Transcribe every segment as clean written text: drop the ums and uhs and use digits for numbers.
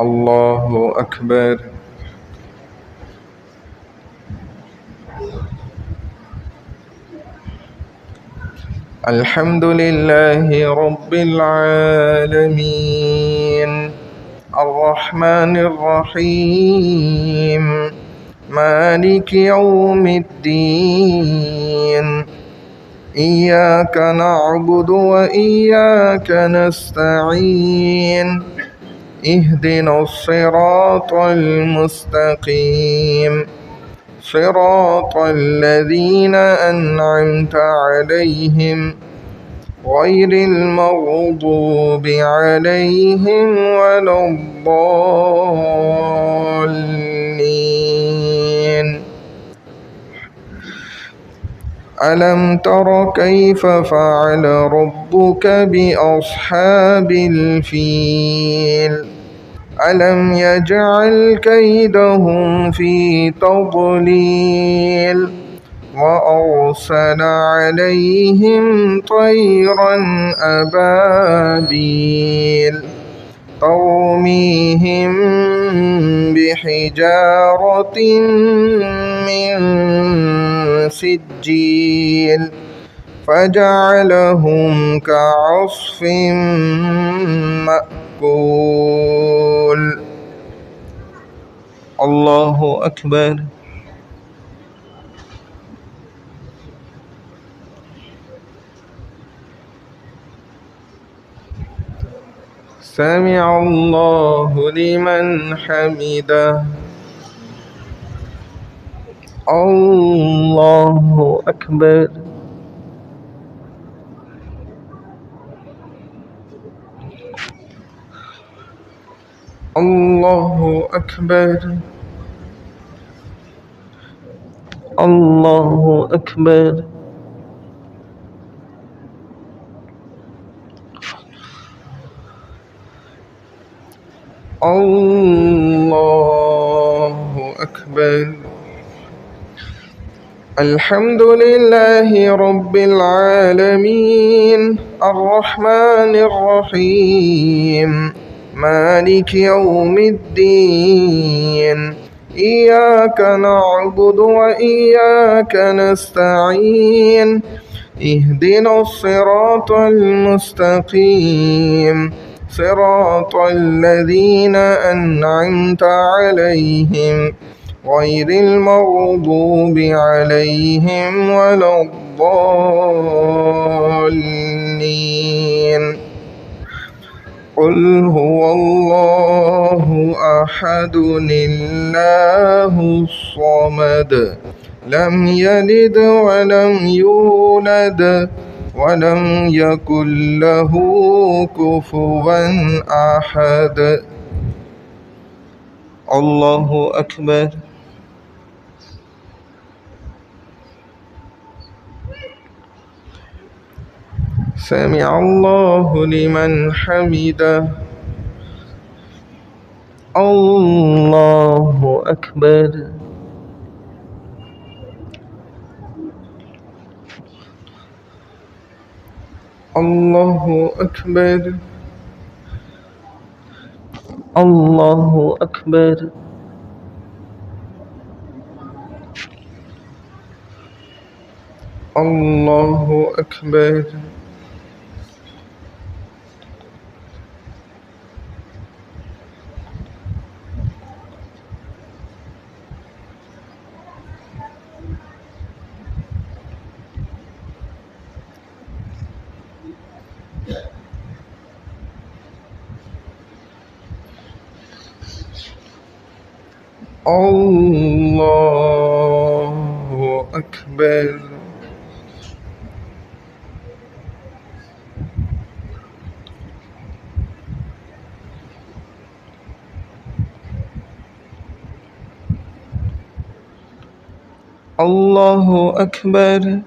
الله أكبر. الحمد لله رب العالمين الرحمن الرحيم مالك يوم الدين إياك نعبد وإياك نستعين اهدنا الصراط المستقيم صراط الذين أنعمت عليهم غير المغضوب عليهم ولا الضالين. ألم تر كيف فعل ربك بأصحاب الفيل ألم يجعل كيدهم في تضليل وأرسل عليهم طيرا أبابيل ترميهم بحجارة من سجيل فجعلهم كعصف مأكول. الله أكبر. سمع الله لمن حمده. الله أكبر. الله أكبر. الله أكبر. الله أكبر. الحمد لله رب العالمين الرحمن الرحيم مالك يوم الدين إياك نعبد وإياك نستعين اهدنا الصراط المستقيم صراط الذين أنعمت عليهم غير المغضوب عليهم ولا الضالين. قل هو الله أحد الله الصمد لم يلد ولم يولد ولم يكن له كفوا أحد. الله أكبر. سمع الله لمن حمده. الله أكبر. الله أكبر. الله أكبر. الله أكبر. الله أكبر. الله أكبر.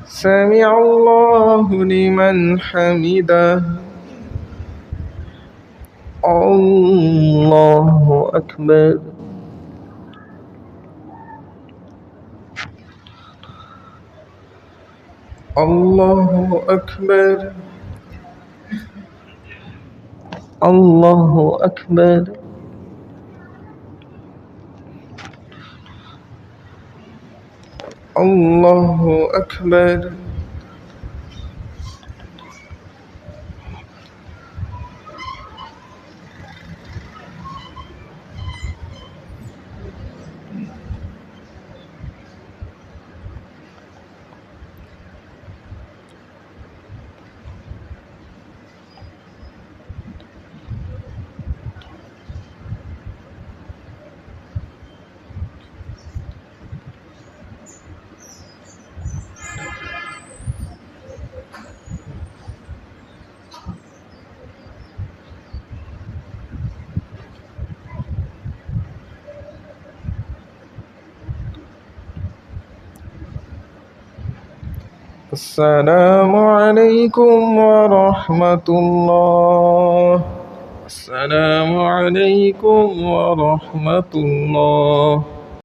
سمع الله لمن حمده. الله أكبر. الله أكبر. الله أكبر الله أكبر السلام عليكم ورحمة الله السلام عليكم ورحمة الله